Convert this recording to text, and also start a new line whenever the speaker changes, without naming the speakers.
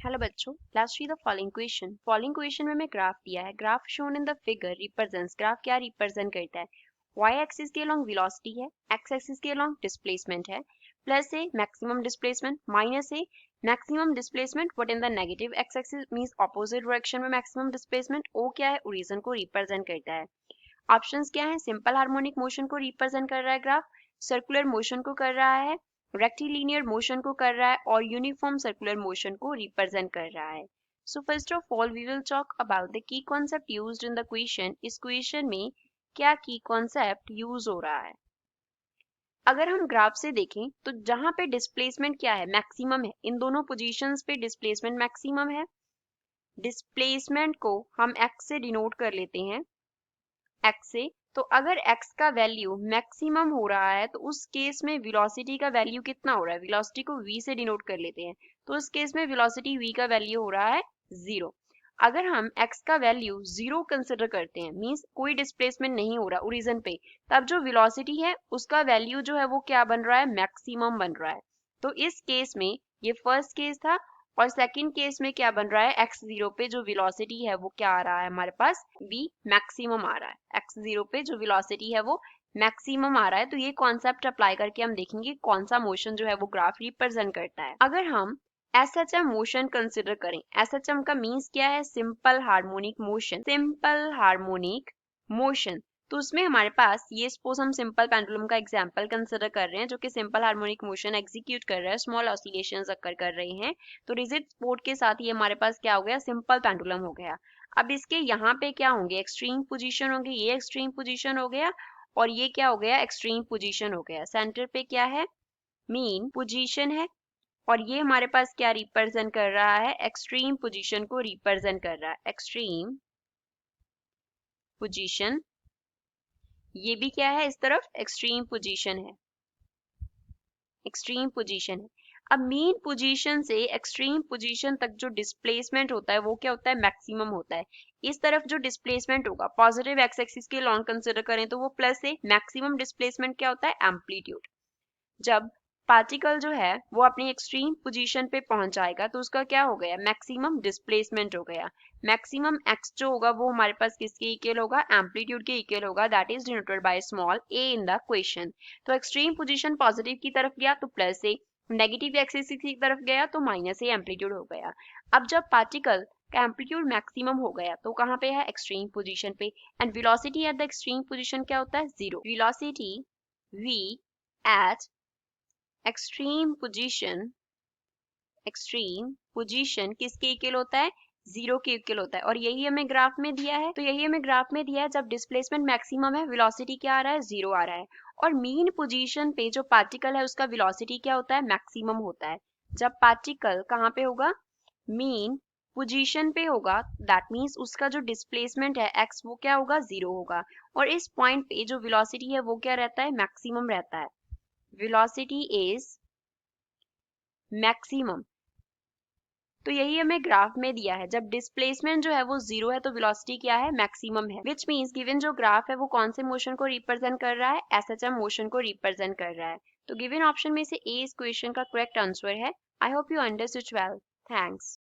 Hello बच्चों, let's see the following question. Following question में हमें ग्राफ दिया है। Graph shown in the figure represents, graph क्या रिप्रेजेंट करता है? वाई एक्सिस के अलोंग वेलोसिटी है, एक्स एक्सिस के अलोंग डिस्प्लेसमेंट है, plus A maximum displacement, minus A maximum displacement but in the negative x axis means opposite direction में maximum displacement. ओ क्या है? ओरिजिन को रिप्रेजेंट करता है। ऑप्शंस क्या है? सिंपल हार्मोनिक मोशन को रिप्रेजेंट कर रहा है ग्राफ, सर्कुलर मोशन को कर रहा है, रेक्टिलिनियर मोशन को कर रहा है और यूनिफॉर्म सर्कुलर मोशन को रिप्रेजेंट कर रहा है। So first of all we will talk about the key concept used in the question. इस क्वेश्चन में क्या की कॉन्सेप्ट यूज हो रहा है? अगर हम ग्राफ से देखें तो जहां पे डिस्प्लेसमेंट क्या है? मैक्सिमम है। इन दोनों पोजीशंस पे डिस्प्लेसमेंट मैक्सिमम है। डिस्प्लेसमेंट को हम एक्स से डिनोट कर लेते हैं, एक्स से। तो अगर x का वैल्यू मैक्सिमम हो रहा है तो उस केस में वेलोसिटी का वैल्यू कितना हो रहा है? वेलोसिटी को v से डिनोट कर लेते हैं, तो उस केस में वेलोसिटी v का वैल्यू हो रहा है 0। अगर हम x का वैल्यू 0 कंसिडर करते हैं, मींस कोई डिस्प्लेसमेंट नहीं हो रहा ओरिजिन पे, तब जो वेलोसिटी है उसका वैल्यू जो है वो क्या बन रहा है? मैक्सिमम बन रहा है। तो इस केस में ये फर्स्ट केस था और सेकंड केस में क्या बन रहा है? x0 पे जो वेलोसिटी है वो क्या आ रहा है हमारे पास? v मैक्सिमम आ रहा है। x0 पे जो वेलोसिटी है वो मैक्सिमम आ रहा है। तो ये कॉन्सेप्ट अप्लाई करके हम देखेंगे कौन सा मोशन जो है वो ग्राफ रिप्रेजेंट करता है। अगर हम SHM मोशन कंसिडर करें, SHM का मीन्स क्या है? Simple harmonic motion. Simple harmonic motion, तो उसमें हमारे पास ये सपोज हम सिंपल पेंडुलम का एग्जांपल कंसिडर कर रहे हैं जो कि सिंपल हार्मोनिक मोशन एग्जीक्यूट कर रहा है, स्मॉल ऑसिलेशंस अकर कर रहे हैं। तो रिजिड सपोर्ट के साथ ये हमारे पास क्या हो गया? सिंपल पेंडुलम हो गया। अब इसके यहाँ पे क्या होंगे? एक्सट्रीम पोजीशन होंगे। ये एक्सट्रीम पोजीशन हो गया और ये क्या हो गया? एक्सट्रीम पोजीशन हो गया। सेंटर पे क्या है? मीन पोजीशन है और ये हमारे पास क्या रिप्रेजेंट कर रहा है? एक्सट्रीम पोजीशन को रिप्रेजेंट कर रहा है। एक्सट्रीम पोजीशन, ये भी क्या है? इस तरफ एक्सट्रीम पोजीशन है, एक्सट्रीम पोजीशन है। अब मीन पोजीशन से एक्सट्रीम पोजीशन तक जो डिस्प्लेसमेंट होता है वो क्या होता है? मैक्सिमम होता है। इस तरफ जो डिस्प्लेसमेंट होगा पॉजिटिव एक्स एक्सिस के लॉन्ग कंसिडर करें तो वो प्लस है। मैक्सिमम डिस्प्लेसमेंट क्या होता है? एम्पलीट्यूड। जब पार्टिकल जो है वो अपनी एक्सट्रीम पोजीशन पे पहुंच जाएगा तो उसका क्या हो गया? मैक्सिमम डिस्प्लेसमेंट हो गया। मैक्सिमम एक्स जो होगा वो हमारे पास किसके इक्वल होगा? एम्पलीट्यूड के इक्वल होगा, that is denoted by small a in the question. तो एक्सट्रीम पोजीशन पॉजिटिव की तरफ गया तो प्लस ए, नेगेटिव एक्सिस की तरफ गया तो माइनस ए एम्पलीट्यूड हो गया। अब जब पार्टिकल का एम्पलीट्यूड मैक्सिमम हो गया तो कहाँ पे है? एक्सट्रीम पोजीशन पे। And velocity at the extreme position क्या होता है? 0। Velocity v eight extreme position किसके इक्वल होता है? 0 के इक्वल होता है। और यही हमें ग्राफ में दिया है। तो यही हमें ग्राफ में दिया है, जब डिस्प्लेसमेंट मैक्सिमम है वेलोसिटी क्या आ रहा है? 0 आ रहा है। और मीन पोजीशन पे जो पार्टिकल है उसका वेलोसिटी क्या होता है? मैक्सिमम होता है। जब पार्टिकल कहाँ पे होगा? मीन पोजीशन पे होगा, दैट मीन्स उसका जो डिस्प्लेसमेंट है x वो क्या होगा? 0 होगा। और इस पॉइंट पे जो वेलोसिटी है वो क्या रहता है? मैक्सिमम रहता है। Velocity is maximum. तो यही हमें ग्राफ में दिया है, जब डिस्प्लेसमेंट जो है वो 0 है तो वेलोसिटी क्या है? मैक्सिमम है। विच मीन्स गिवन जो ग्राफ है वो कौन से मोशन को रिप्रेजेंट कर रहा है? SHM मोशन को रिप्रेजेंट कर रहा है। तो गिवन ऑप्शन में से ए इस क्वेश्चन का करेक्ट आंसर है। I hope you understood well. Thanks.